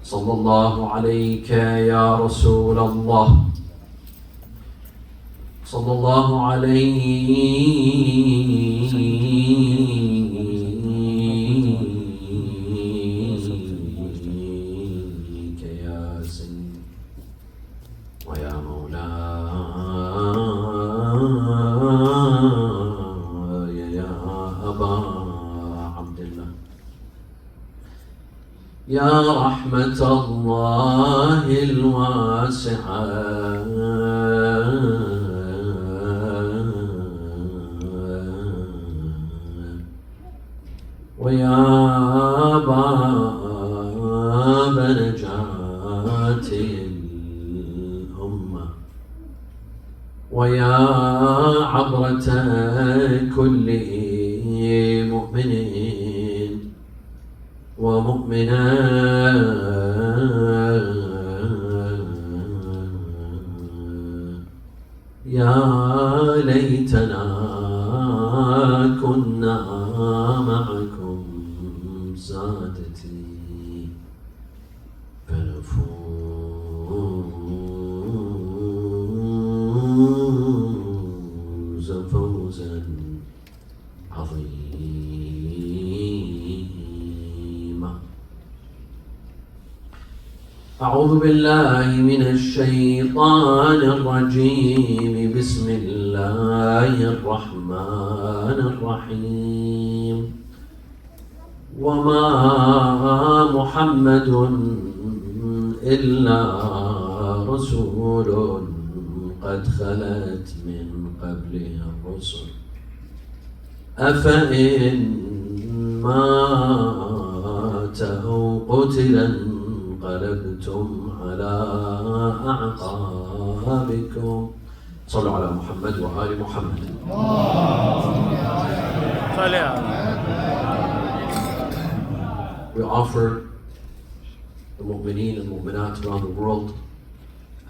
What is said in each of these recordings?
صلى الله عليك يا رسول الله صلى الله عليك يا سيد ويا مولاي يا أبا عبد الله يا رحمة الله الواسعة ويا باب نجاة الأمة ويا عبرة كل مؤمن ومؤمنة يا ليتنا كنا معكم سادتي فنفوز فوزا عظيما. أعوذ بالله من الشيطان الرجيم. بسم الله الرحمن الرحيم. وما محمد إلا رسول قد خلت من قبله الرسل أفإن مات أو قتل انقلبتم على أعقابكم. صلوا على محمد وآل محمد. We offer the mu'mineen and mu'minat around the world,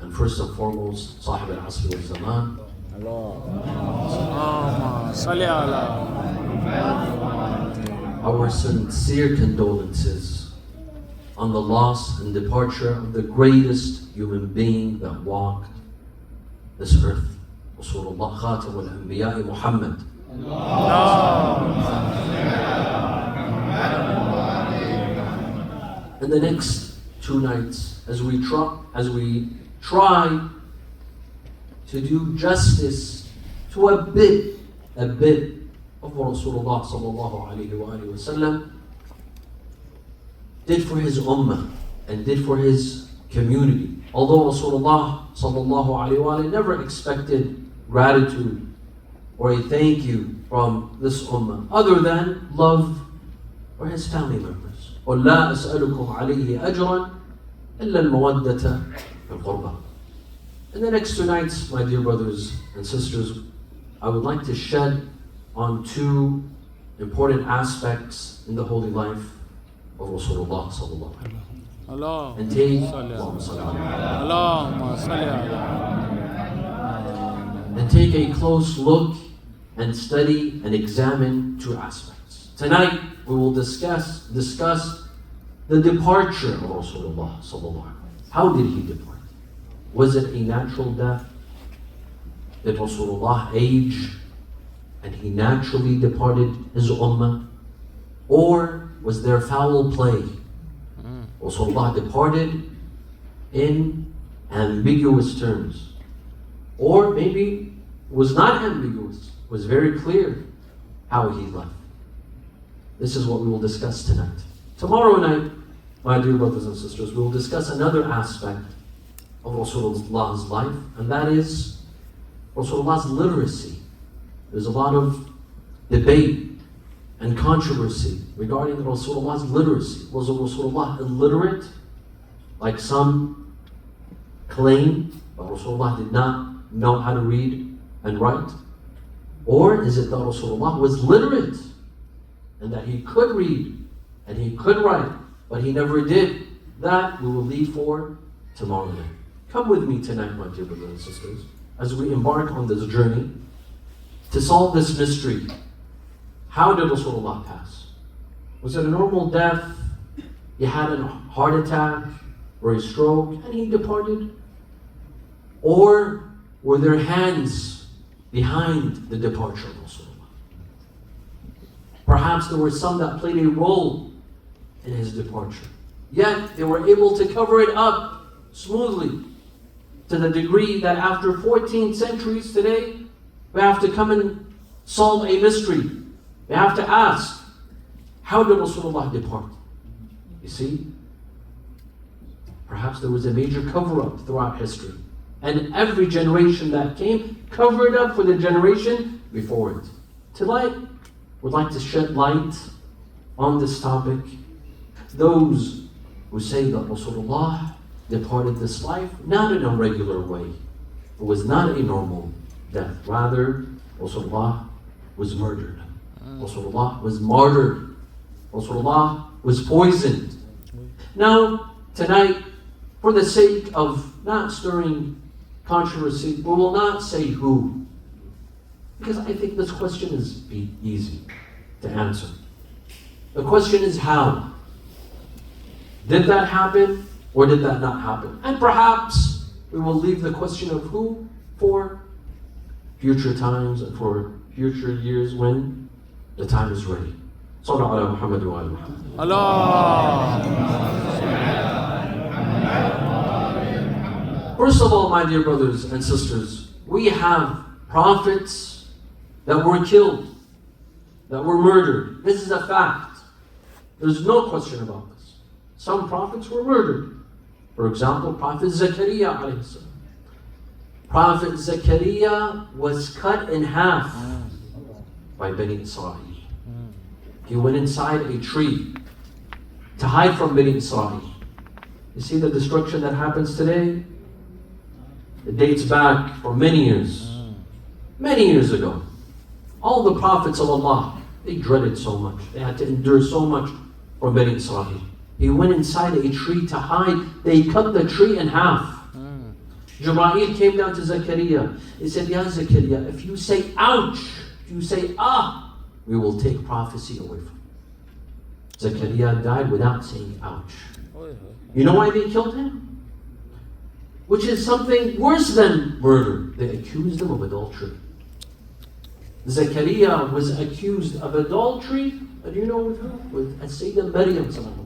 and first and foremost, Sahib al-Asr wal-Zaman, our sincere condolences on the loss and departure of the greatest human being that walked this earth, Rasulullah Khatam al-Anbiya Muhammad. In the next 2 nights, as we try to do justice to a bit of what Rasulullah sallallahu alaihi wasallam did for his ummah and did for his community. Although Rasulullah sallallahu alaihi wasallam never expected gratitude or a thank you from this ummah, other than love for his family members. قُلْ لَا أَسْأَلُكُمْ عَلَيْهِ أَجْرًا إِلَّا الْمَوَدَّةَ فِي الْقُرْبَى. In the next 2 nights, my dear brothers and sisters, I would like to shed on 2 important aspects in the holy life of Rasulullah sallallahu alaihi wasallam, and take a close look and study and examine 2 aspects. Tonight we will discuss the departure of Rasulullah sallallahu alaihi wasallam. How did he depart? Was it a natural death? Did Rasulullah age and he naturally departed his ummah? Or was there foul play? Rasulullah departed in ambiguous terms. Or maybe was not ambiguous, was very clear how he left. This is what we will discuss tonight. Tomorrow night, my dear brothers and sisters, we will discuss another aspect of Rasulullah's life, and that is Rasulullah's literacy. There's a lot of debate and controversy regarding Rasulullah's literacy. Was Rasulullah illiterate, like some claim, but Rasulullah did not know how to read and write? Or is it that Rasulullah was literate and that he could read and he could write, but he never did? That we will leave for tomorrow night. Come with me tonight, my dear brothers and sisters, as we embark on this journey to solve this mystery. How did Rasulullah pass? Was it a normal death? He had a heart attack? or a stroke and he departed? Or were their hands behind the departure of Rasulullah? Perhaps there were some that played a role in his departure. Yet they were able to cover it up smoothly, to the degree that after 14 centuries today, we have to come and solve a mystery. We have to ask, how did Rasulullah depart? You see? Perhaps there was a major cover-up throughout history. And every generation that came covered up for the generation before it. Tonight, we'd like to shed light on this topic. Those who say that Rasulullah departed this life not in a regular way. It was not a normal death. Rather, Rasulullah was murdered. Rasulullah was martyred. Rasulullah was poisoned. Now, tonight, for the sake of not stirring controversy, we will not say who. Because I think this question is easy to answer. The question is how. Did that happen or did that not happen? And perhaps we will leave the question of who for future times and for future years when the time is ready. Sallallahu ala Muhammad wa ala Muhammad. Allah. First of all, my dear brothers and sisters, we have prophets that were killed, that were murdered. This is a fact. There's no question about this. Some prophets were murdered. For example, Prophet Zakaria alayhi salam. Prophet Zakaria was cut in half by Bani Israel. He went inside a tree to hide from Bani Israel. You see the destruction that happens today? It dates back for many years. Many years ago. All the prophets of Allah, they dreaded so much. They had to endure so much from Bani Israel. He went inside a tree to hide. They cut the tree in half. Jibreel came down to Zakaria. He said, Ya Zakaria, if you say ouch, if you say ah, we will take prophecy away from you. Zakaria died without saying ouch. You know why they killed him? Which is something worse than murder. They accused him of adultery. Zakaria was accused of adultery, and you know with who? With As-Sayyidah Maryam.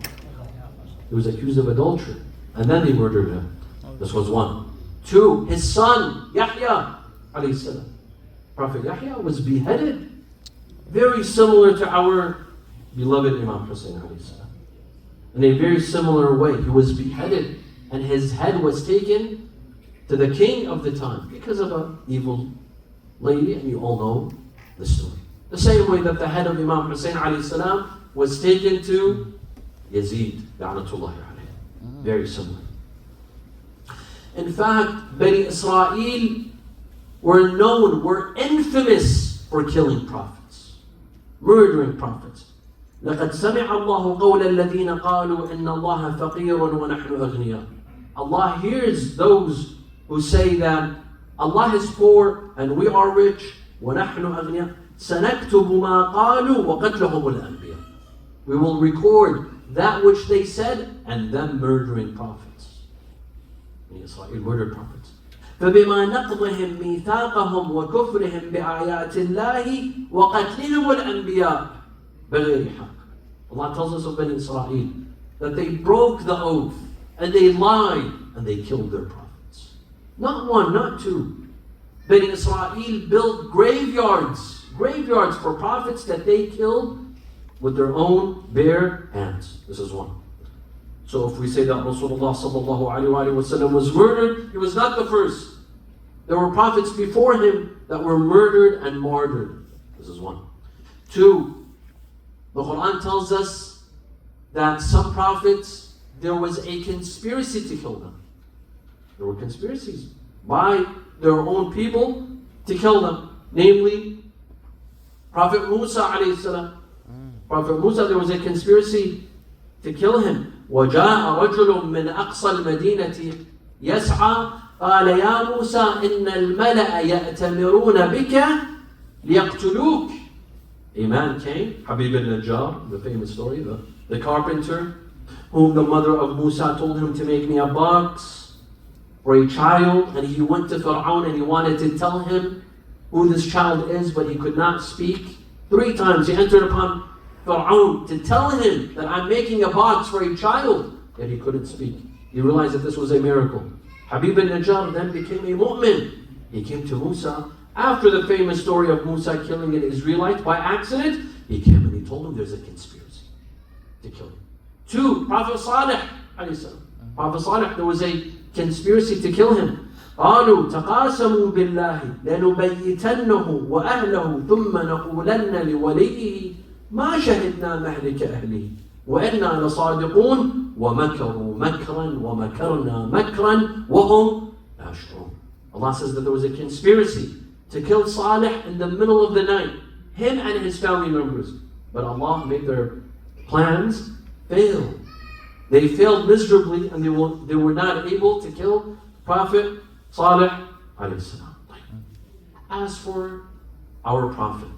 He was accused of adultery. And then they murdered him. This was one. Two, his son, Yahya, alayhi salam. Prophet Yahya was beheaded. Very similar to our beloved Imam Hassan alayhi salam. In a very similar way, he was beheaded and his head was taken to the king of the time because of an evil lady, and you all know the story. The same way that the head of Imam Hussein alayhi salam was taken to Yazid, la'natullahi alayhi. Very similar. In fact, Bani Israel were infamous for killing prophets, murdering prophets. لقد سمع الله قول الذين قالوا إن الله فقير ونحن أغنياء. Allah hears those who say that Allah is poor and we are rich. ونحن أغنياء. سنكتب ما قالوا وقتلهم الأنبياء. We will record that which they said and them murdering prophets. Israel murdered prophets. فبما نقضهم ميثاقهم وكفرهم بآيات الله وقتلهم الأنبياء بغير حق. Allah tells us of Bani Israel that they broke the oath and they lied and they killed their prophets. Not one, not two. Bani Israel built graveyards for prophets that they killed with their own bare hands. This is one. So if we say that Rasulullah sallallahu alaihi wasallam was murdered, he was not the first. There were prophets before him that were murdered and martyred. This is one. Two, the Quran tells us that some prophets, there was a conspiracy to kill them. There were conspiracies by their own people to kill them. Namely, Prophet Musa alayhi salam. Prophet Musa, there was a conspiracy to kill him. وجاء رجل من أقصى المدينة يسعى قال يا موسى إن الملأ يأتمرون بك ليقتلوك. A man came, Habib al-Najjar, the famous story, the carpenter, whom the mother of Musa told him to make me a box for a child, and he went to Fir'aun and he wanted to tell him who this child is, but he could not speak. 3 times he entered upon Fir'aun to tell him that I'm making a box for a child, yet he couldn't speak. He realized that this was a miracle. Habib al-Najjar then became a mu'min. He came to Musa after the famous story of Musa killing an Israelite by accident. He came and he told him there's a conspiracy to kill him. 2, Prophet Salih, Prophet Salih, there was a conspiracy to kill him. قالوا تقاسموا بالله لنبيتنه وأهله ثم نقولن لوليه ما شهدنا مهلك أهله وإنا لصادقون ومكروا مكرا ومكرنا مكرا وهم لا يشعرون. Allah says that there was a conspiracy to kill Salih in the middle of the night, him and his family members. But Allah made their plans fail. They failed miserably and they were not able to kill Prophet Salih alayhi salam. As for our Prophet,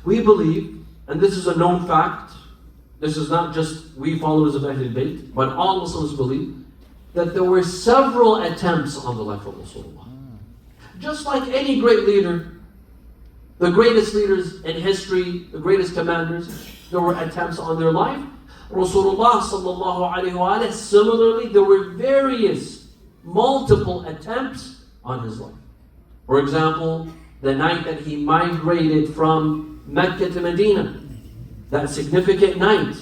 we believe, and this is a known fact, this is not just we followers of Ahl-e-Bait, but all Muslims believe that there were several attempts on the life of Rasulullah. Just like any great leader, the greatest leaders in history, the greatest commanders, there were attempts on their life. Rasulullah sallallahu alayhi wa sallam, similarly, there were multiple attempts on his life. For example, the night that he migrated from Mecca to Medina, that significant night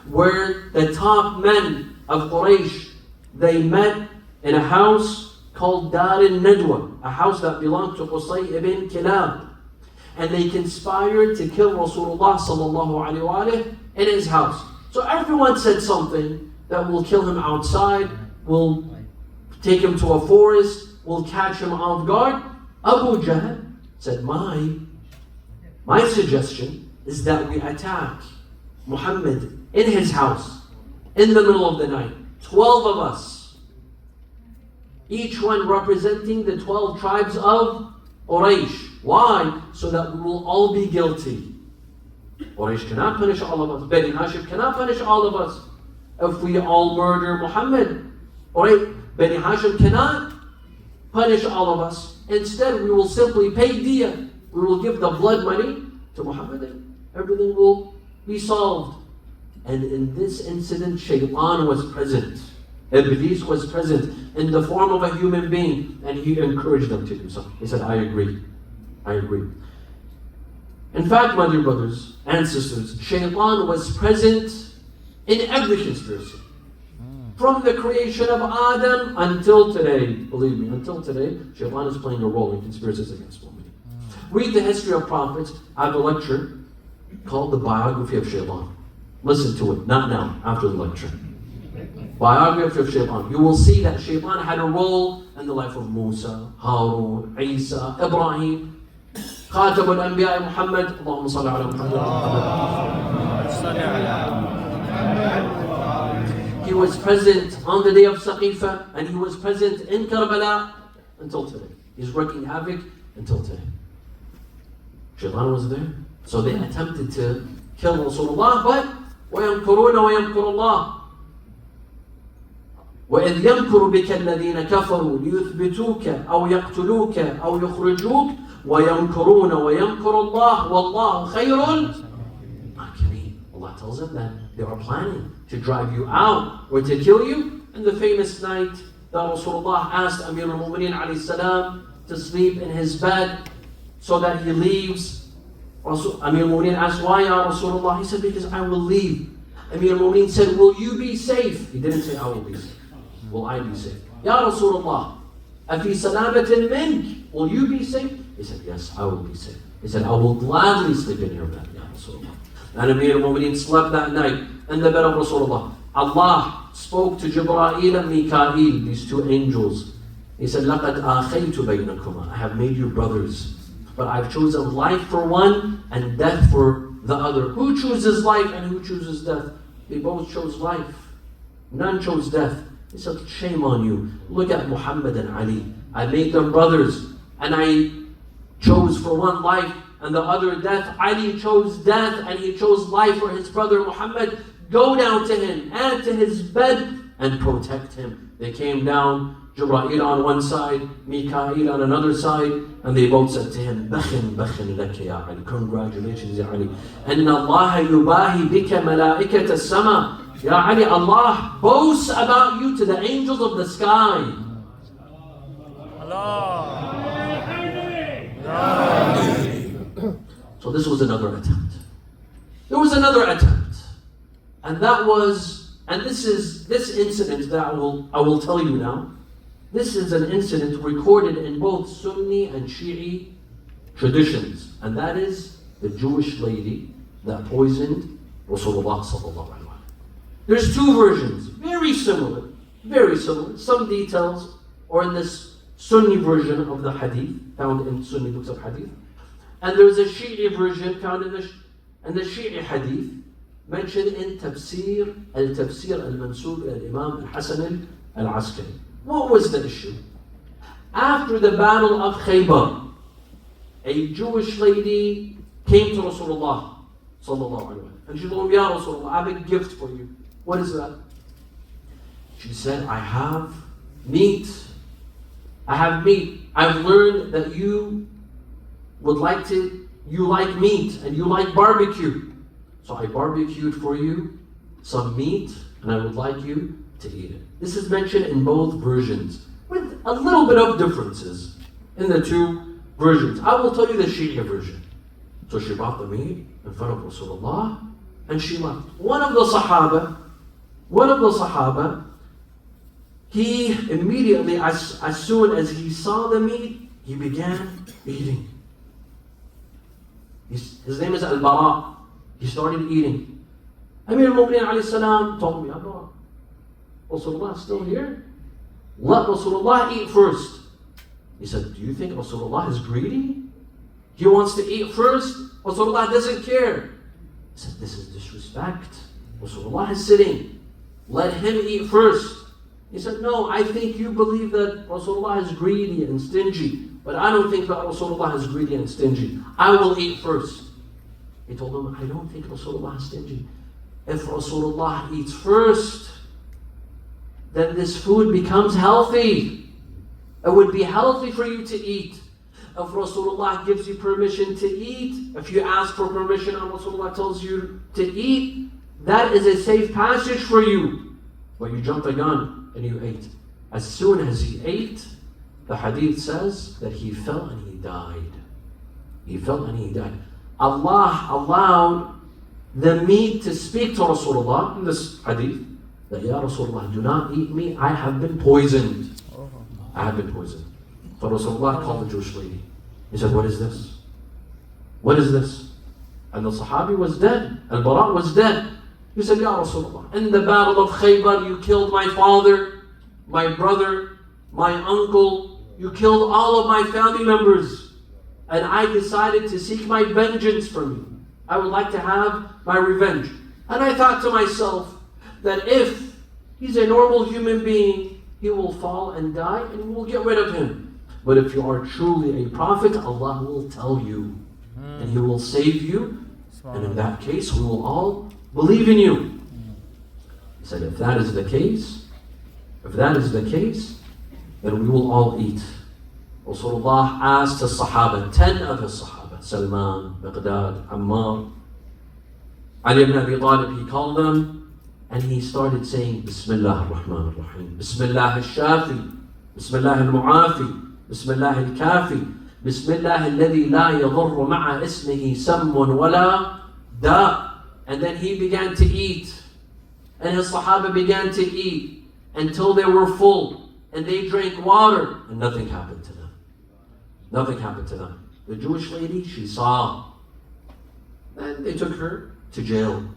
where the top men of Quraysh, they met in a house called Dar al-Nadwa, a house that belonged to Qusay ibn Kilab, and they conspired to kill Rasulullah sallallahu alaihi wasallam in his house. So everyone said something that will kill him outside, will take him to a forest, will catch him off guard. Abu Jahl said, my suggestion is that we attack Muhammad in his house in the middle of the night. 12 of us, each one representing the 12 tribes of Quraysh. Why? So that we will all be guilty. Quraysh cannot punish all of us. Bani Hashim cannot punish all of us. If we all murder Muhammad, Bani Hashim cannot punish all of us. Instead, we will simply pay diya. We will give the blood money to Muhammad and everything will be solved. And in this incident, Shaytan was present. Iblis was present in the form of a human being, and he encouraged them to do so. He said, I agree. In fact, my dear brothers and sisters, Shaytan was present in every conspiracy. From the creation of Adam until today, believe me, until today, Shaytan is playing a role in conspiracies against women. Read the history of prophets. I have a lecture called The Biography of Shaytan. Listen to it, not now, after the lecture. Biography of Shaytan. You will see that Shaytan had a role in the life of Musa, Harun, Isa, Ibrahim, Khatam al-Anbiya Muhammad. Allahumma salli ala Muhammad. He was present on the day of Saqifa, and he was present in Karbala until today. He's wreaking havoc until today. Shaytan was there. So they attempted to kill Rasulullah, but وَيَمْكُرُونَ وَيَمْكُرُ اللَّهِ وَإِذْ يَمْكُرُ بِكَ الَّذِينَ كَفَرُوا لِيُثْبِتُوكَ أَوْ يَقْتُلُوكَ أَوْ يُخْرِجُوكَ وَيَمْكُرُونَ وَيَمْكُرُ اللَّهُ وَاللَّهُ خَيْرٌ مَاكِرِينَ. Allah tells them that they are planning to drive you out or to kill you. In the famous night that Rasulullah asked Amir al-Mu'mineen alayhi salam to sleep in his bed so that he leaves. Amir al-Mu'mineen asked, why ya Rasulullah? He said, because I will leave. Amir al-Mu'mineen said, will you be safe? He didn't say, I will be safe. Will I be safe? Ya Rasulullah, afi salabatin mink? Will you be safe? He said, yes, I will be safe. He said, I will gladly sleep in your bed, Ya Rasulullah. And Amir al-Mu'mineen slept that night in the bed of Rasulullah. Allah spoke to Jibreel and Mikael, these two angels. He said, لَقَدْ آخَيْتُ بَيْنَكُمَا. I have made you brothers. But I've chosen life for one and death for the other. Who chooses life and who chooses death? They both chose life. None chose death. He said, shame on you. Look at Muhammad and Ali. I made them brothers. And I chose for one life and the other death. Ali chose death and he chose life for his brother Muhammad. go down to him and to his bed and protect him. They came down, Jibreel on one side, Mikael on another side, and they both said to him, Bakhin, bakhin laka ya Ali. Congratulations, Ya Ali. Inna Allah yubahi bika malaikat as-sama. Ya Ali, Allah boasts about you to the angels of the sky. So this was another attempt. There was another attempt. And that was, and this incident that I will tell you now, this is an incident recorded in both Sunni and Shi'i traditions. And that is the Jewish lady that poisoned Rasulullah sallallahu alaihi wasallam. There's two versions, very similar. Some details are in this Sunni version of the hadith, found in Sunni books of hadith. And there's a Shi'i version found in the Shi'i hadith, mentioned in Tafsir al-Mansur al-Imam Hassan al-Askari. What was the issue? After the battle of Khaybar, a Jewish lady came to Rasulullah sallallahu alaihi wasallam, and she told him, Ya Rasulullah, I have a gift for you. What is that? She said, I have meat. I've learned that you like meat and you like barbecue. So I barbecued for you some meat and I would like you to eat it. This is mentioned in both versions with a little bit of differences in the two versions. I will tell you the Shia version. So she brought the meat in front of Rasulullah and she left. One of the Sahaba, he immediately, as soon as he saw the meat, he began eating. His name is Al-Bara. He started eating. Amir al-Mu'mineen alayhi salam told me, Abba, Rasulullah is still here? Let Rasulullah eat first. He said, do you think Rasulullah is greedy? He wants to eat first? Rasulullah doesn't care. He said, this is disrespect. Rasulullah is sitting. Let him eat first. He said, no, I think you believe that Rasulullah is greedy and stingy, but I don't think that Rasulullah is greedy and stingy. I will eat first. He told him, I don't think Rasulullah is stingy. If Rasulullah eats first, then this food becomes healthy. It would be healthy for you to eat. If Rasulullah gives you permission to eat, if you ask for permission and Rasulullah tells you to eat, that is a safe passage for you. But you jumped the gun and you ate. As soon as he ate, the hadith says that he fell and he died. He fell and he died. Allah allowed the meat to speak to Rasulullah in this hadith that, Ya Rasulullah, do not eat me, I have been poisoned. I have been poisoned. So Rasulullah called the Jewish lady. He said, what is this? What is this? And the Sahabi was dead. Al-Bara was dead. He said, Ya Rasulullah, in the battle of Khaybar, you killed my father, my brother, my uncle. You killed all of my family members. And I decided to seek my vengeance from you. I would like to have my revenge. And I thought to myself that if he's a normal human being, he will fall and die and we'll get rid of him. But if you are truly a prophet, Allah will tell you and He will save you. And in that case, we will all believe in you. He said, if that is the case, then we will all eat. Rasulullah asked his Sahaba, 10 of his Sahaba, Salman, Miqdad, Ammar, Ali ibn Abi Talib, he called them and he started saying, Bismillah ar-Rahman ar-Rahim, Bismillah al-Shafi, Bismillah al-Mu'afi, Bismillah al-Kafi, Bismillah alladhi la yadurru ma'a ismihi sammun wala da. And then he began to eat. And his Sahaba began to eat until they were full. And they drank water. And nothing happened to them. Nothing happened to them. The Jewish lady, she saw. And they took her to jail.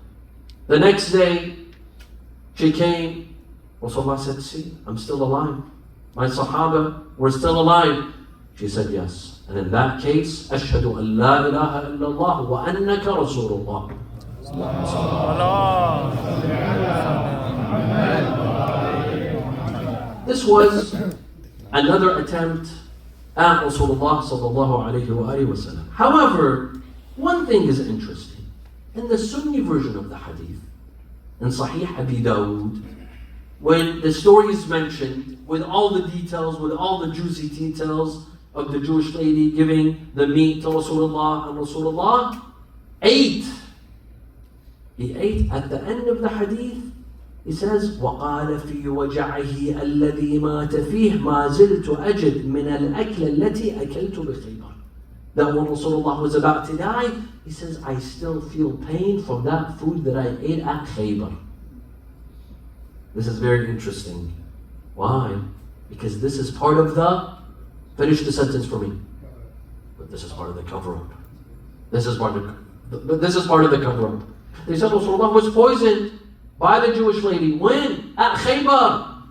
The next day, she came. Rasulullah said, see, I'm still alive. My Sahaba were still alive. She said, yes. And in that case, Ashhadu an la ilaha illallah wa annaka Rasulullah. This was another attempt at Rasulullah sallallahu alayhi wa sallam. However, one thing is interesting. In the Sunni version of the hadith, in Sahih Abi Dawood, when the story is mentioned, with all the details, with all the juicy details of the Jewish lady giving the meat to Rasulullah, and Rasulullah ate. He ate. At the end of the hadith, he says, وَقَالَ فِي وَجَعِهِ الَّذِي مَاتَ فِيهِ مَا زِلْتُ أَجِدْ مِنَ الْأَكْلَ الَّتِي أَكَلْتُ بِخَيْبَرٍ. That when Rasulullah was about to die, he says, I still feel pain from that food that I ate at Khaybar. This is very interesting. Why? Because this is part of the, finish the sentence for me. But this is part of the cover-up. This is part of the cover-up. They said Rasulullah was poisoned by the Jewish lady. When? At Khaybar.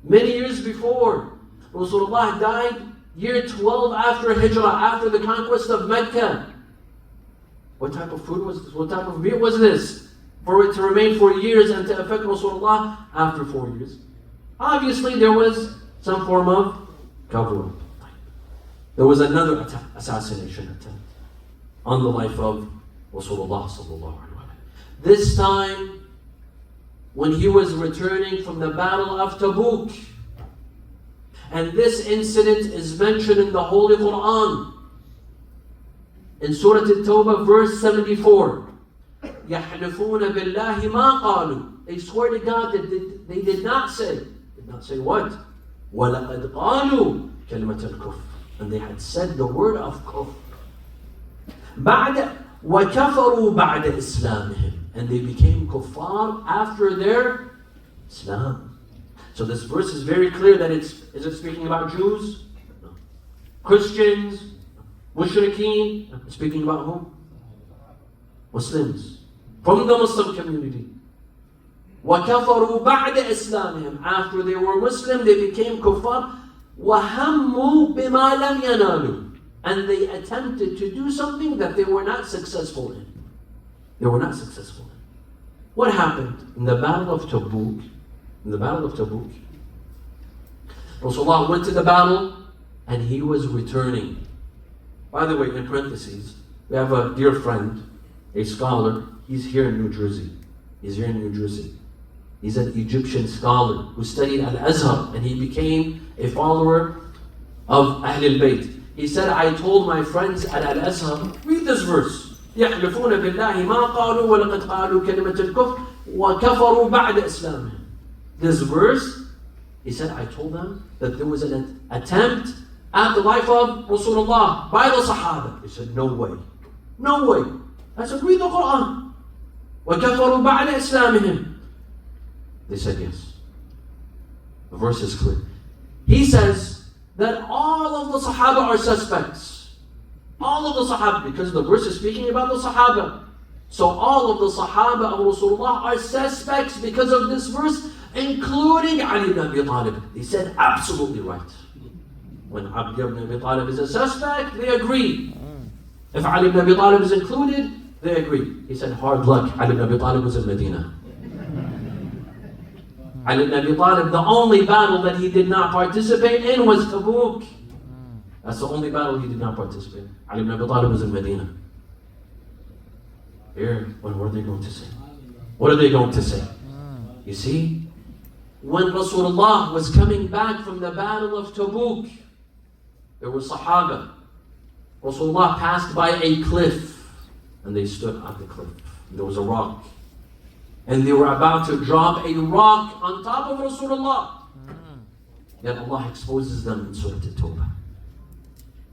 Many years before. Rasulullah died year 12 after Hijrah, after the conquest of Mecca. What type of food was this? What type of meat was this? For it to remain for years and to affect Rasulullah after 4 years. Obviously there was some form of cover-up. There was another assassination attempt on the life of Rasulullah sallallahu alaihi wasallam. This time, when he was returning from the battle of Taboot. And this incident is mentioned in the Holy Quran. In Surah At-Tawbah, verse 74. يَحْلِفُونَ بِاللَّهِ مَا قَالُوا. They swear to God that they did not say. Did not say what? وَلَقَدْ قَالُوا كَلِمَةَ الْكُفْرِ. And they had said the word of kufr. بَعْدَ وَكَفَرُوا بَعْدَ إِسْلَامِهِمْ. And they became kuffar after their Islam. So this verse is very clear that is it speaking about Jews? No. Christians? Mushrikeen? Speaking about whom? Muslims. From the Muslim community. وَكَفَرُوا بَعْدَ إِسْلَامِهِمْ. After they were Muslim, they became kuffar. وَهَمُّوا بِمَا لَمْ يَنَالُوا. And they attempted to do something that they were not successful in. They were not successful in. What happened in the Battle of Taboot? In the Battle of Taboot, Rasulullah went to the battle and he was returning. By the way, in parentheses, we have a dear friend, a scholar. He's here in New Jersey. He's an Egyptian scholar who studied Al-Azhar, and he became a follower of Ahl-e-Bait. He said, I told my friends at Al-Azhar, read this verse. يَحْلِفُونَ بِاللَّهِ مَا قَالُوا وَلَقَدْ قَالُوا كَلِمَةَ الْكُفْرِ وَكَفَرُوا بَعْدَ إِسْلَامِهِمْ. This verse, he said, I told them that there was an attempt at the life of Rasulullah by the Sahaba. They said, no way. No way. I said, read the Quran. وَكَفَرُوا بَعْدَ إِسْلَامِهِمْ. They said, yes. The verse is clear. He says that all of the Sahaba are suspects. All of the Sahaba, because the verse is speaking about the Sahaba. So all of the Sahaba of Rasulullah are suspects because of this verse, including Ali ibn Abi Talib. He said absolutely right. When Ali ibn Abi Talib is a suspect, they agree. If Ali ibn Abi Talib is included, they agree. He said, hard luck, Ali ibn Abi Talib was in Medina. Ali ibn Abi Talib, the only battle that he did not participate in was Taboot. That's the only battle he did not participate in. Ali ibn Abi Talib was in Medina. Here, what are they going to say? What are they going to say? You see, when Rasulullah was coming back from the battle of Taboot, there were Sahaba. Rasulullah passed by a cliff, and they stood at the cliff. There was a rock. And they were about to drop a rock on top of Rasulullah. Yet Allah exposes them in Surah At-Tawbah.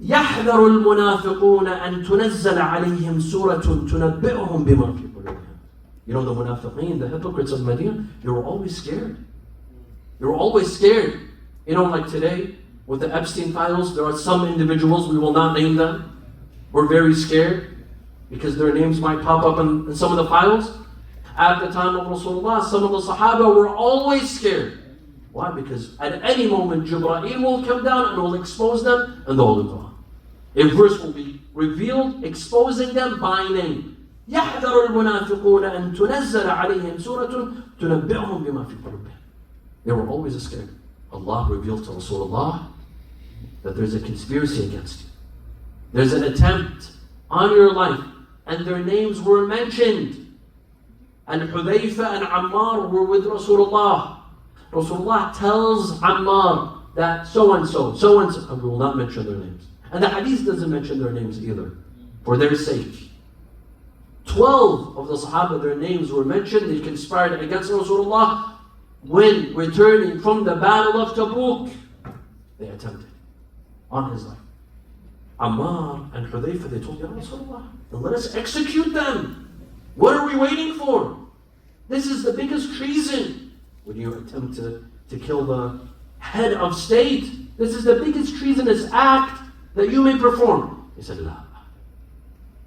يَحْذَرُ الْمُنَافِقُونَ أَن تُنَزَّلَ عَلَيْهِمْ سُورَةٌ تُنَبِّئُهُم بِمَا فِي قُلُوبِهِمْ. You know the munafiqeen, the hypocrites of Medina, they were always scared. They were always scared. You know, like today, with the Epstein files, there are some individuals, we will not name them, were very scared because their names might pop up in some of the files. At the time of Rasulullah, some of the Sahaba were always scared. Why? Because at any moment, Jibreel will come down and will expose them in the Holy Quran. A verse will be revealed, exposing them by name. يَحْذَرُ الْمُنَافِقُونَ أَن تُنَزَّلَ عَلَيْهِمْ سُورَةٌ تُنَبِّئُهُم بِمَا فِي قُلُوبِهِمْ. They were always scared. Allah revealed to Rasulullah that there's a conspiracy against you. There's an attempt on your life, and their names were mentioned. And Hudayfa and Ammar were with Rasulullah. Rasulullah tells Ammar that so and so, and we will not mention their names. And the hadith doesn't mention their names either, for their sake. 12 of the Sahaba, their names were mentioned. They conspired against Rasulullah when returning from the battle of Taboot. They attempted on his life. Ammar and Hudayfa, they told, Ya Rasulullah, let us execute them. What are we waiting for? This is the biggest treason. When you attempt to kill the head of state, this is the biggest treasonous act that you may perform. He said, La.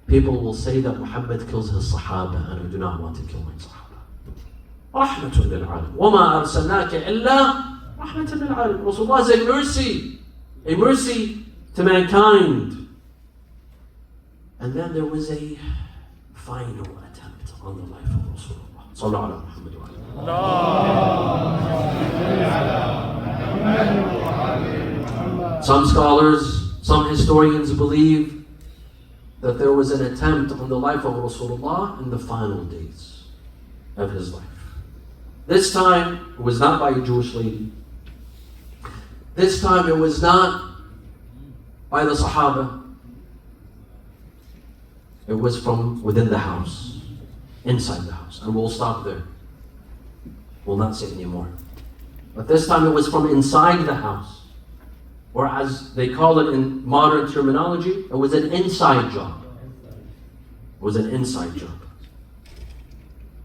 People will say that Muhammad kills his Sahaba, and I do not want to kill my Sahaba. Rahmatun lil alam. وَمَا أَرْسَلْنَاكَ إِلَّا رَحْمَةً لِلْعَالَمِينَ. Rasulullah is a mercy to mankind. And then there was a final attempt on the life of Rasulullah. Sallallahu ala Muhammad wa ala. Some scholars, some historians believe that there was an attempt on the life of Rasulullah in the final days of his life. This time, it was not by a Jewish lady. This time, it was not by the Sahaba. It was from within the house, inside the house. And we'll stop there. We'll not say any more. But this time, it was from inside the house. Or as they call it in modern terminology, it was an inside job. It was an inside job.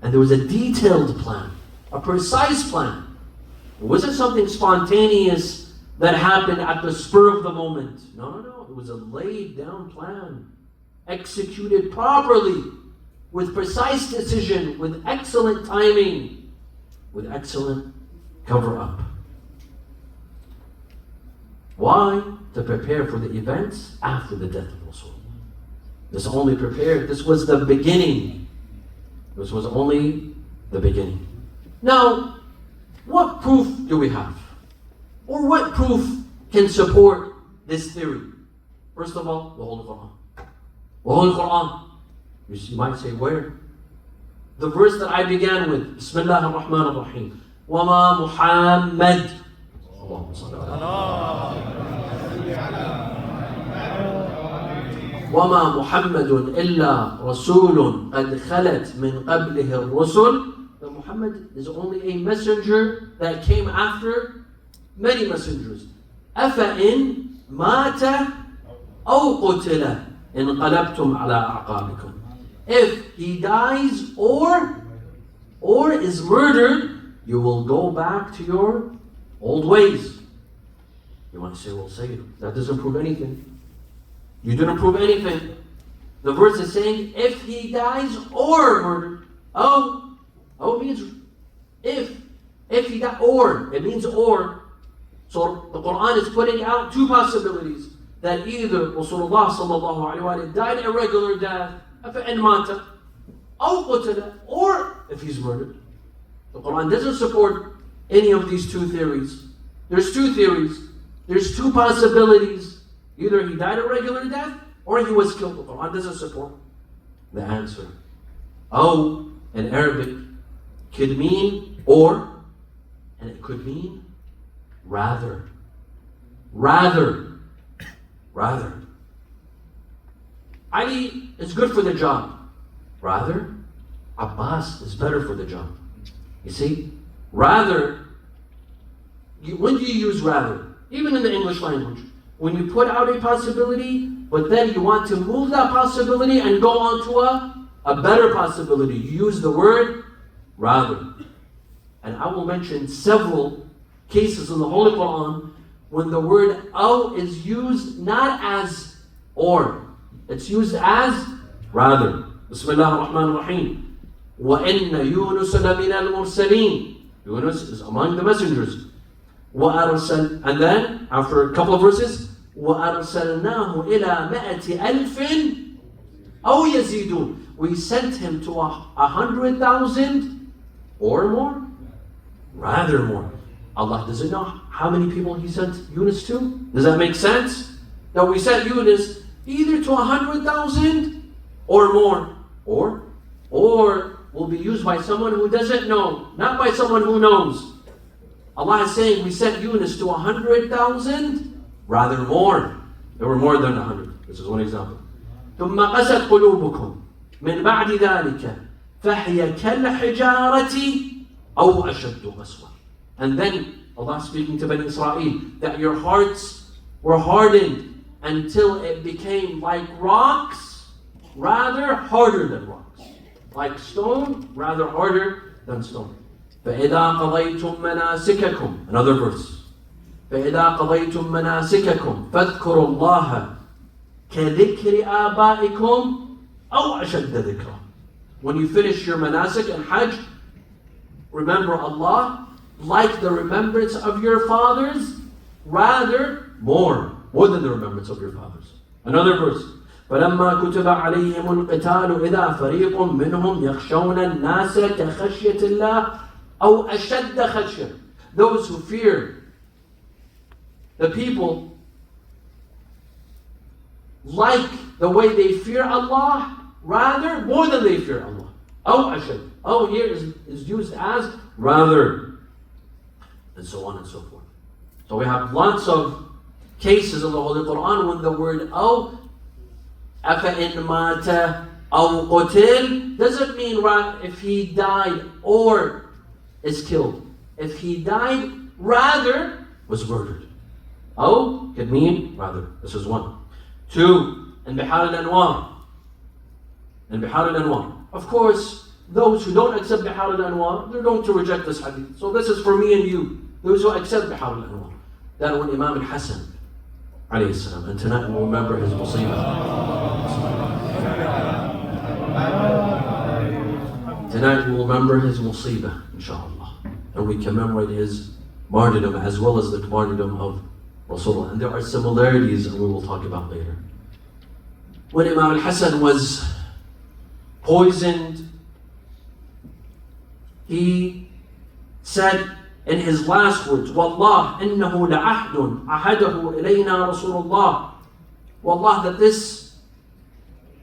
And there was a detailed plan, a precise plan. It wasn't something spontaneous that happened at the spur of the moment. No. It was a laid down plan, executed properly, with precise decision, with excellent timing, with excellent cover-up. Why? To prepare for the events after the death of Rasulullah. This only prepared. This was the beginning. This was only the beginning. Now, what proof do we have? Or what proof can support this theory? First of all, the Holy Quran. The Holy Quran. You might say, where? The verse that I began with, Bismillah ar-Rahman ar-Rahim. وَمَا مُحَمَّدٌ وَمَا مُحَمَّدٌ إِلَّا رَسُولٌ قَدْ خَلَتْ مِنْ قَبْلِهِ الرُّسُلُ. That Muhammad is only a messenger that came after many messengers. أَفَإِنْ مَاتَ أَوْ قُتِلَ انقلبتم على أعقابكم. If he dies or is murdered, you will go back to your old ways. You might say, well, that doesn't prove anything. You didn't prove anything. The verse is saying, if he dies or murdered. It means if he dies, or. It means or. So the Quran is putting out two possibilities. That either Rasulullah sallallahu alayhi wa sallam died a regular death, فَإِنْ مَاتَ أَوْ قُتِلَ, or if he's murdered. The Quran doesn't support any of these two theories. There's two theories. There's two possibilities. Either he died a regular death, or he was killed. The Quran doesn't support the answer. أو in Arabic could mean or, and it could mean rather. Ali is good for the job. Rather, Abbas is better for the job. You see? Rather, when do you use rather? Even in the English language. When you put out a possibility, but then you want to move that possibility and go on to a better possibility. You use the word rather. And I will mention several cases in the Holy Quran when the word aw is used not as or. It's used as rather. Bismillah ar-Rahman ar-Rahim. وَإِنَّ يُونُسَ لَمِنَ الْمُرْسَلِينَ. Yunus is among the messengers. And then, after a couple of verses, وَأَرْسَلْنَاهُ إِلَى مَئَةِ أَلْفٍ أَوْ يَزِيدُونَ. We sent him to 100,000 or more. Rather more. Allah doesn't know how many people He sent Yunus to. Does that make sense? That we sent Yunus either to 100,000 or more. Or will be used by someone who doesn't know, not by someone who knows. Allah is saying, we sent Yunus to 100,000, rather more. There were more than 100. This is one example. ثم قست قلوبكم من بعد ذلك فهي كالحجارة أو أشد قسوة. And then Allah speaking to Bani Israel, that your hearts were hardened until it became like rocks, rather harder than rocks. Like stone, rather harder than stone. فإذا قضيتم مناسككم. Another verse. فإذا قضيتم مناسككم فاذكروا الله كذكر آبائكم أو أشد ذكرا. When you finish your manasik and hajj, remember Allah like the remembrance of your fathers, rather more than the remembrance of your fathers. Another verse. فلما كتب عليهم القتال إذا فريق منهم يخشون الناس كخشية الله أو أشد خشية. Those who fear the people like the way they fear Allah, rather more than they fear Allah. أو أشد. Oh, here is used as rather, and so on and so forth. So we have lots of cases in the Holy Quran when the word أو أفإن مات أو قتل doesn't mean if he died or is killed. If he died, rather was murdered. أو could mean rather. This is one. Two, in Bihar al-Anwar. In Bihar al-Anwar. Of course, those who don't accept Bihar al-Anwar, they're going to reject this hadith. So this is for me and you. Those who accept Bihar al-Anwar. That when Imam Hassan, alayhi salam, and tonight we'll remember his musibah. Tonight we'll remember his musibah, inshallah. And we commemorate his martyrdom as well as the martyrdom of Rasulullah. And there are similarities that we will talk about later. When Imam al-Hassan was poisoned, he said in his last words, Wallah, innahu la'ahdun ahadahu ilayna Rasulullah. Wallah, that this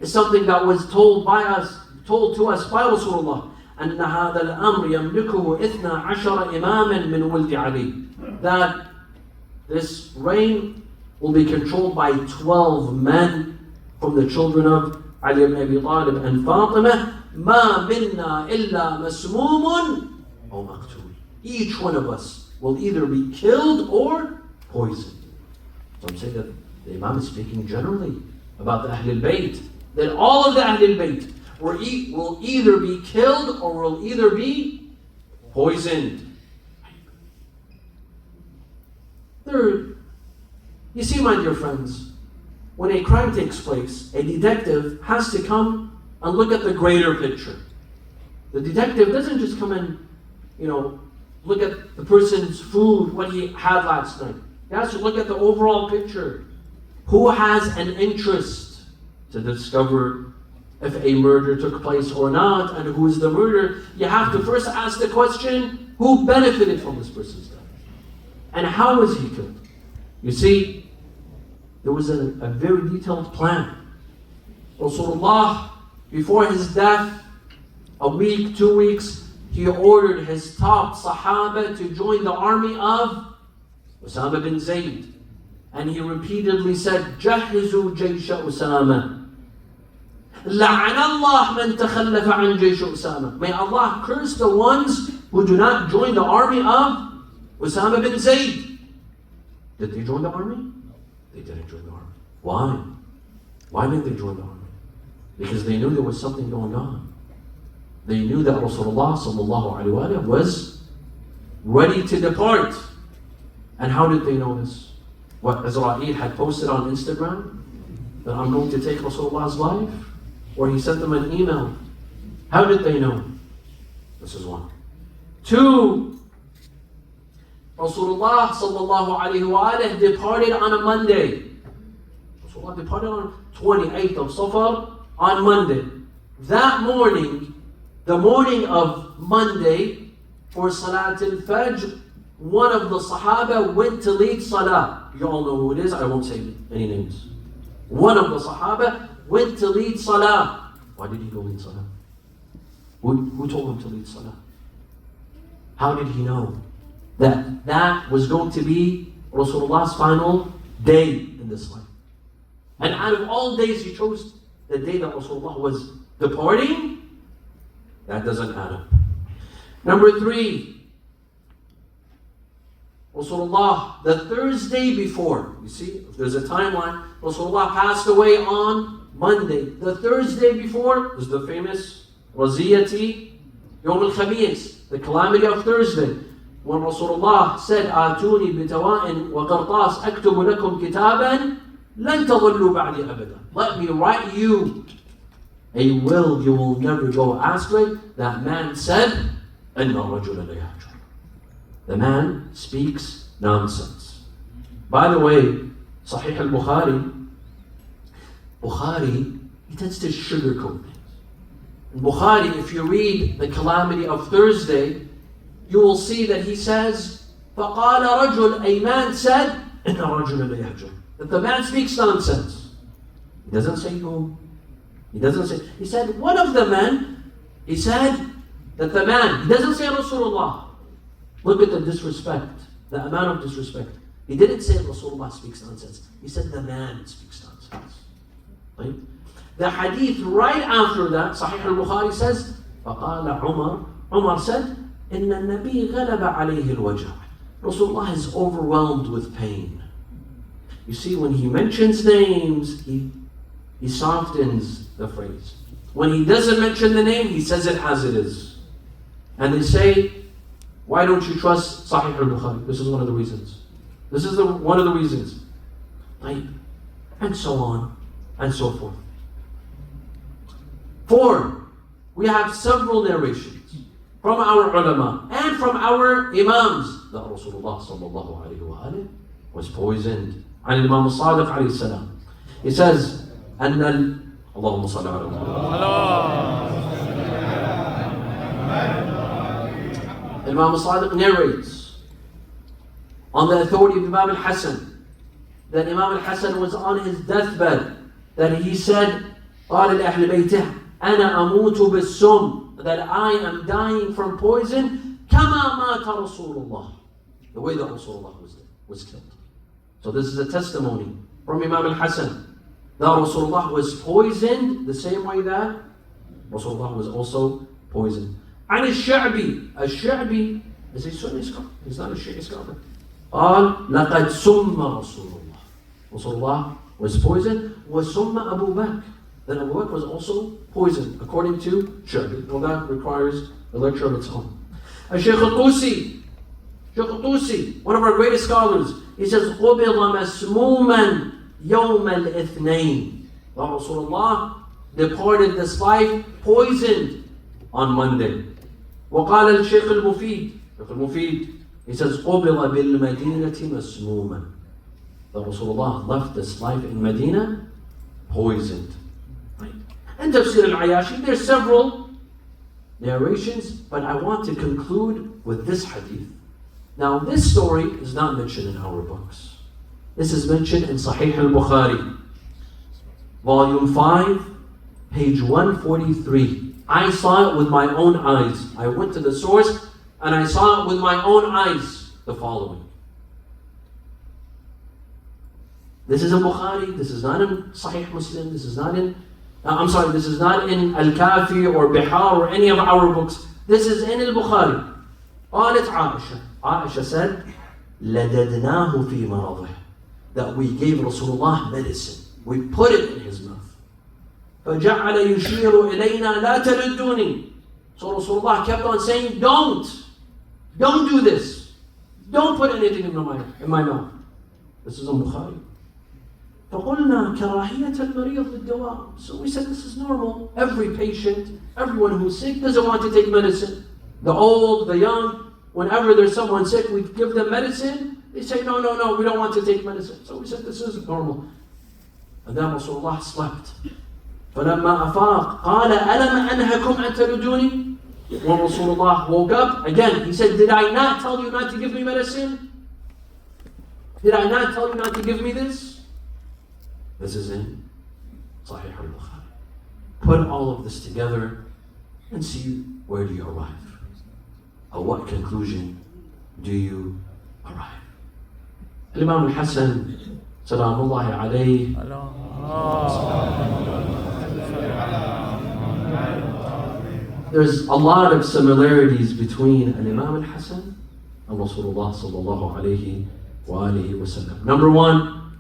is something that was told to us by Rasulullah. أن هذا الأمر يملكه 12 إماما من ولد علي. That this reign will be controlled by 12 men from the children of Ali ibn Abi Talib and Fatima. ما منا إلا مسموم أو مقتول. Each one of us will either be killed or poisoned. So I'm saying that the Imam is speaking generally about the Ahl-e-Bait. That all of the Ahl-e-Bait will either be killed or will either be poisoned. Third, you see, my dear friends, when a crime takes place, a detective has to come and look at the greater picture. The detective doesn't just come and, look at the person's food, what he had last night. He has to look at the overall picture. Who has an interest to discover if a murder took place or not, and who is the murderer? You have to first ask the question, who benefited from this person's death? And how was he killed? You see, there was a very detailed plan. Rasulullah, before his death, a week, 2 weeks, he ordered his top Sahaba to join the army of Usama bin Zayd. And he repeatedly said, جهزوا جيش أسامة. لعن الله من تخلف عن جيش أسامة. May Allah curse the ones who do not join the army of Usama bin Zayd. Did they join the army? They didn't join the army. Why? Why didn't they join the army? Because they knew there was something going on. They knew that Rasulullah sallallahu alaihi wasallam was ready to depart. And how did they know this? What Israel had posted on Instagram? That I'm going to take Rasulullah's life? Or he sent them an email? How did they know? This is one. Two, Rasulullah sallallahu alaihi wasallam departed on a Monday. Rasulullah departed on 28th of Safar on Monday. That morning, the morning of Monday, for Salat al-Fajr, one of the Sahaba went to lead Salah. You all know who it is, I won't say any names. One of the Sahaba went to lead Salah. Why did he go lead Salah? Who told him to lead salah? How did he know that that was going to be Rasulullah's final day in this life? And out of all days, he chose the day that Rasulullah was departing? That doesn't add up. Number 3, Rasulullah, the Thursday before, you see, if there's a timeline, Rasulullah passed away on Monday. The Thursday before was the famous Raziyati Yawm al-Khamis, the calamity of Thursday. When Rasulullah said, Atuni bitawa'in wa qartas aktubu lakum kitaban lan tadillu ba'di abada. Let me write you a will you will never go astray. That man said, Inna rajula la yahjur. The man speaks nonsense. By the way, Sahih al-Bukhari, he tends to sugarcoat things. In Bukhari, if you read the calamity of Thursday, you will see that he says, فَقَالَ رَجُلٌ, a man said, إِنَّ رَجُلًا لَيَهْجُرُ, that the man speaks nonsense. He doesn't say who. He said, one of the men, he said that the man, he doesn't say Rasulullah. Look at the disrespect, the amount of disrespect. He didn't say Rasulullah speaks nonsense. He said the man speaks nonsense. Right? The hadith right after that, Sahih al-Bukhari says, فَقَالَ عُمَرُ, Umar said, إِنَّ النَّبِيَّ غَلَبَ عَلَيْهِ الْوَجْعِ. Rasulullah is overwhelmed with pain. You see, when he mentions names, he softens the phrase. When he doesn't mention the name, he says it as it is. And they say, why don't you trust Sahih al-Bukhari? This is one of the reasons. One of the reasons. Right? And so on, and so forth. 4, we have several narrations from our ulama and from our imams that Rasulullah sallallahu alayhi wa alayhi was poisoned. And Imam Sadiq alayhi salam. He says, Allahumma salli ala Imam Sadiq narrates on the authority of Imam Hassan that Imam Hassan was on his deathbed, that he said, قال لأهل أنا أموت بالسم, that I am dying from poison, كما مات رسول الله, the way that Rasulullah was killed. So this is a testimony from Imam al-Hassan that Rasulullah was poisoned the same way that Rasulullah was also poisoned. And الشعبي is a Sunni scholar, he's not a Shia scholar. قال لقد سم رسول الله. Rasulullah was poisoned, وسم أبو بكر. Then Abu Bakr was also poisoned, according to Shabi. Well, that requires a lecture of its own. Syec Tusi, one of our greatest scholars, he says, قُبِضَ مَسْمُومًا يَوْمَ الْإِثْنَيْنِ. Rasulullah departed this life poisoned on Monday. وقال الشيخ المفيد, he says, قُبِضَ بِالْمَدِينَةِ مَسْمُومًا. That Rasulullah left this life in Medina poisoned. In Tafsir al-Ayashi, there's several narrations, but I want to conclude with this hadith. Now, this story is not mentioned in our books. This is mentioned in Sahih al-Bukhari, volume 5, page 143. I saw it with my own eyes. I went to the source and I saw it with my own eyes. The following. This is in Bukhari. This is not in Sahih Muslim. This is not in Al-Kafi or Bihar or any of our books. This is in Al-Bukhari. قالت Aisha said, لَدَدْنَاهُ فِي مَرَضِهِ, that we gave Rasulullah medicine. We put it in his mouth. فَجَعَلَ يُشِيرُ إِلَيْنَا لَا تَلُدُّونِي. So Rasulullah kept on saying, don't do this. Don't put anything in my mouth. This is in Bukhari. فَقُلْنَا كَرَاهِيَةَ الْمَرِيضِ لِلدَّوَاءِ. So we said this is normal. Every patient, everyone who's sick doesn't want to take medicine. The old, the young, whenever there's someone sick, we give them medicine. They say, no, we don't want to take medicine. So we said this is normal. And then Rasulullah slept. فَلَمَّا أَفَاقَ قَالَ أَلَمْ أَنْهَكُمْ أَن تَلُدُونِي. When Rasulullah woke up, again, he said, did I not tell you not to give me medicine? Did I not tell you not to give me this? This is in Sahih al-Bukhari. Put all of this together and see where do you arrive? At what conclusion do you arrive? Imam Hassan, Salamullahi alayhi, there's a lot of similarities between Imam Hassan and Rasulullah sallallahu alayhi wa alihi wa sallam. Number one,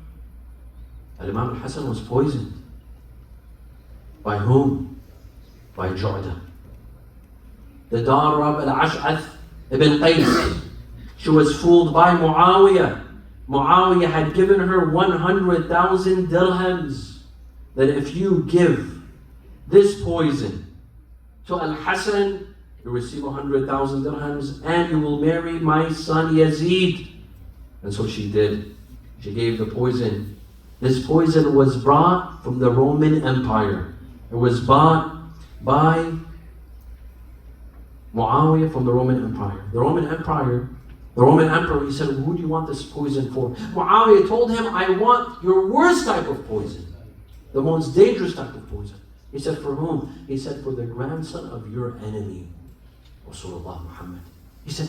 Imam Hassan was poisoned. By whom? By Jordan, the daughter of Al-Ash'ath ibn Qais. She was fooled by Muawiyah. Muawiyah had given her 100,000 dirhams, that if you give this poison to Al-Hassan, you receive 100,000 dirhams and you will marry my son Yazid. And so she did. She gave the poison. This poison was brought from the Roman Empire. It was bought by Muawiyah from the Roman Empire. The Roman Emperor, he said, who do you want this poison for? Muawiyah told him, I want your worst type of poison. The most dangerous type of poison. He said, for whom? He said, for the grandson of your enemy, Rasulullah Muhammad. He said,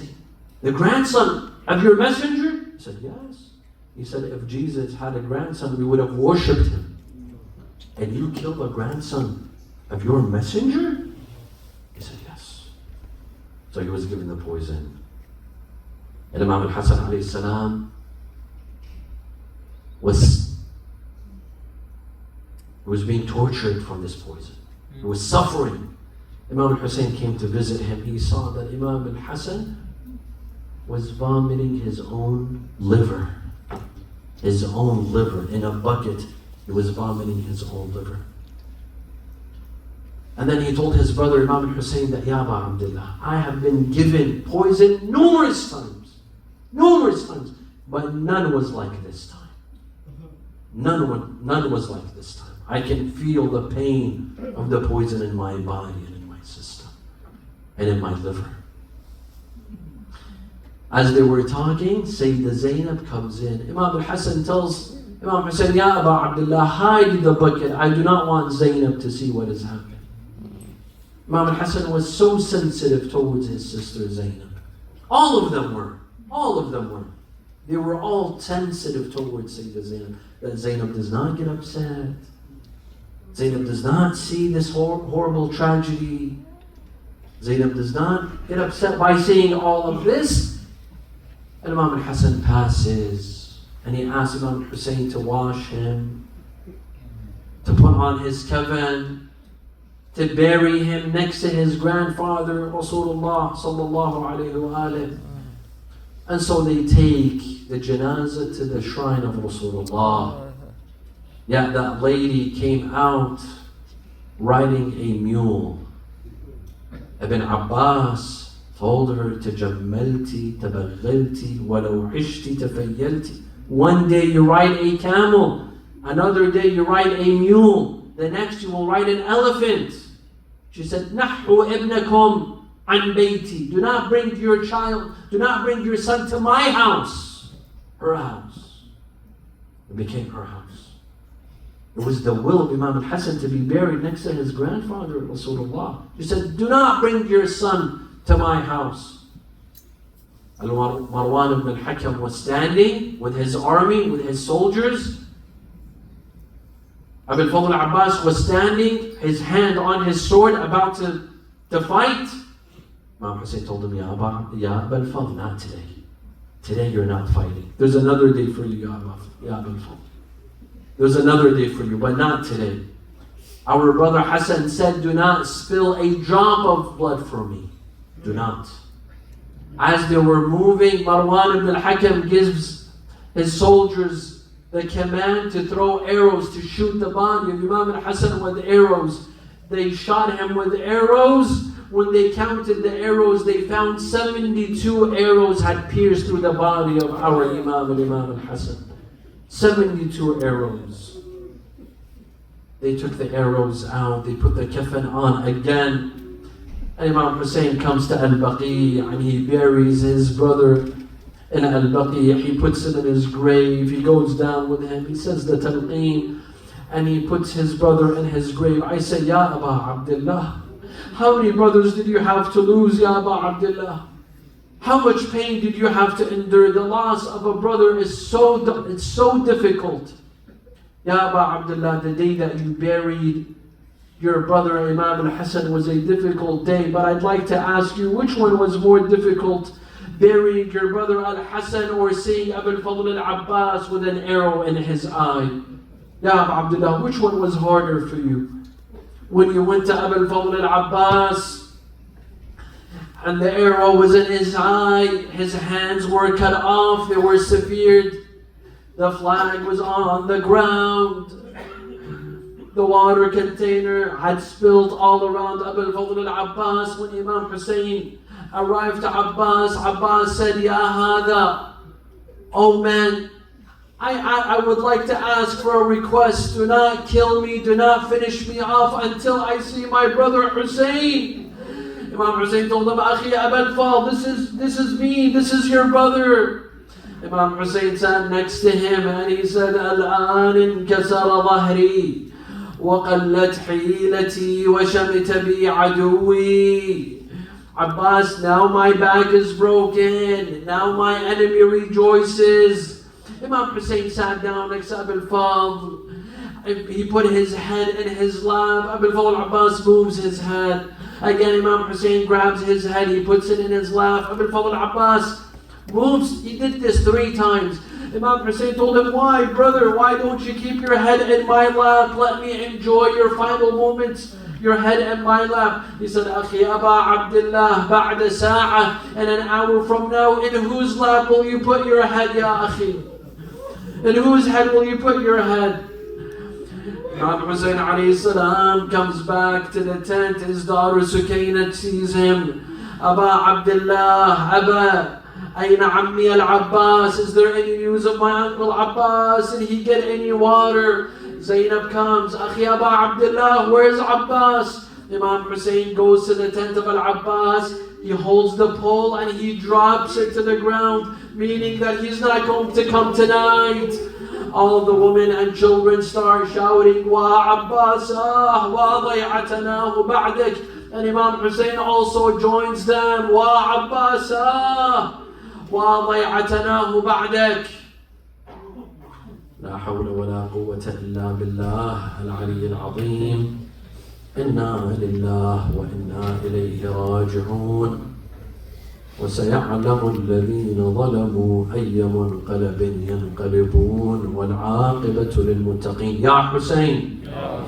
the grandson of your messenger? He said, yes. He said, if Jesus had a grandson, we would have worshipped him. And you killed the grandson of your messenger? He said, yes. So he was given the poison. And Imam al-Hassan alayhi salam was being tortured from this poison. He was suffering. Imam al-Hussein came to visit him. He saw that Imam al-Hassan was vomiting his own liver. His own liver in a bucket. He was vomiting his own liver. And then he told his brother Imam al-Hussein that, Ya Aba Abdullah, I have been given poison numerous times, but none was like this time. None was like this time. I can feel the pain of the poison in my body and in my system and in my liver. As they were talking, Sayyidah Zainab comes in. Imam al-Hassan tells Imam Hussein, Ya Aba Abdullah, hide the bucket. I do not want Zainab to see what is happening. Imam al-Hassan was so sensitive towards his sister Zainab. All of them were. They were all sensitive towards Sayyidah Zainab. That Zainab does not get upset. Zainab does not see this horrible tragedy. Zainab does not get upset by seeing all of this. And Imam al-Hassan passes. And he asks Imam Hussein to wash him, to put on his kafan, to bury him next to his grandfather, Rasulullah sallallahu alayhi wa alayhi. And so they take the janazah to the shrine of Rasulullah. Yet that lady came out riding a mule. Ibn Abbas told her, Tajammalti, tabaghalti, walau ishti tafayyalti. One day you ride a camel, another day you ride a mule, the next you will ride an elephant. She said, Nahu ibnakum an bayti. Do not bring your son to my house. Her house. It became her house. It was the will of Imam al-Hassan to be buried next to his grandfather, Rasulullah. She said, do not bring your son to my house. Marwan ibn al-Hakam was standing with his army, with his soldiers. Abu al-Fadl al-Abbas was standing, his hand on his sword, about to fight. Imam Hussein told him, Ya Abu al-Fadl, not today. Today you're not fighting. There's another day for you, Ya Abu al-Fadl. There's another day for you, but not today. Our brother Hassan said, do not spill a drop of blood for me. Do not. As they were moving, Marwan ibn al-Hakam gives his soldiers the command to throw arrows, to shoot the body of Imam al-Hassan with arrows. They shot him with arrows. When they counted the arrows, they found 72 arrows had pierced through the body of our Imam al-Hassan. 72 arrows. They took the arrows out, they put the kafan on again. And Imam Hussein comes to Al-Baqi and he buries his brother in Al-Baqi. He puts him in his grave, he goes down with him, he says the talqeen, and he puts his brother in his grave. I say, Ya Aba Abdullah, How many brothers did you have to lose, Ya Aba Abdullah? How much pain did you have to endure? The loss of a brother is so difficult. Ya Aba Abdullah, the day that you buried your brother Imam Hassan was a difficult day, but I'd like to ask you, which one was more difficult? Burying your brother Al-Hassan or seeing Abu al-Fadl al-Abbas with an arrow in his eye? Ya Aba Abdullah, which one was harder for you? When you went to Abu al-Fadl al-Abbas and the arrow was in his eye, his hands were cut off, they were severed, the flag was on the ground, the water container had spilled all around Abu al-Fadl al-Abbas. When Imam Hussein arrived to Abbas, Abbas said, Ya Hada, oh man, I would like to ask for a request. Do not kill me, do not finish me off until I see my brother Hussein. Imam Hussein told him, Akhi Abu al-Fadl, this is me, this is your brother. Imam Hussein sat next to him and he said, Al-an inkasara dhahri وَقَلَّتْ حِيلَتِي وَشَمِتَ بِي عَدُوِّي. Abbas, now my back is broken, now my enemy rejoices. Imam Hussein sat down next to Abu al-Fadl. He put his head in his lap. Abu al-Fadl Abbas moves his head. Again, Imam Hussein grabs his head, he puts it in his lap. Abu al-Fadl Abbas moves. He did this 3 times. Imam Hussein told him, why, brother, why don't you keep your head in my lap? Let me enjoy your final moments, your head in my lap. He said, Akhi Aba Abdullah, ba'da sa'a, in an hour from now, in whose lap will you put your head, Ya Akhi? In whose head will you put your head? Imam Hussein alayhi salam comes back to the tent. His daughter Sukainat sees him. Aba Abdullah, Aba, Ayna Ammi al-Abbas, is there any news of my uncle Abbas? Did he get any water? Zainab comes, Akhi Aba Abdullah, where's Abbas? Imam Hussein goes to the tent of al-Abbas. He holds the pole and he drops it to the ground, meaning that he's not going to come tonight. All of the women and children start shouting, Wa Abbasah, wa day'atanahu ba'dak. And Imam Hussein also joins them, Wa Abbasah, wa day'atanahu ba'dak. لا حول ولا قوة إلا بالله العلي العظيم. إنا لله وإنا إليه راجعون. وسيعلم الذين ظلموا أي منقلب ينقلبون والعاقبة للمتقين. يا حسين,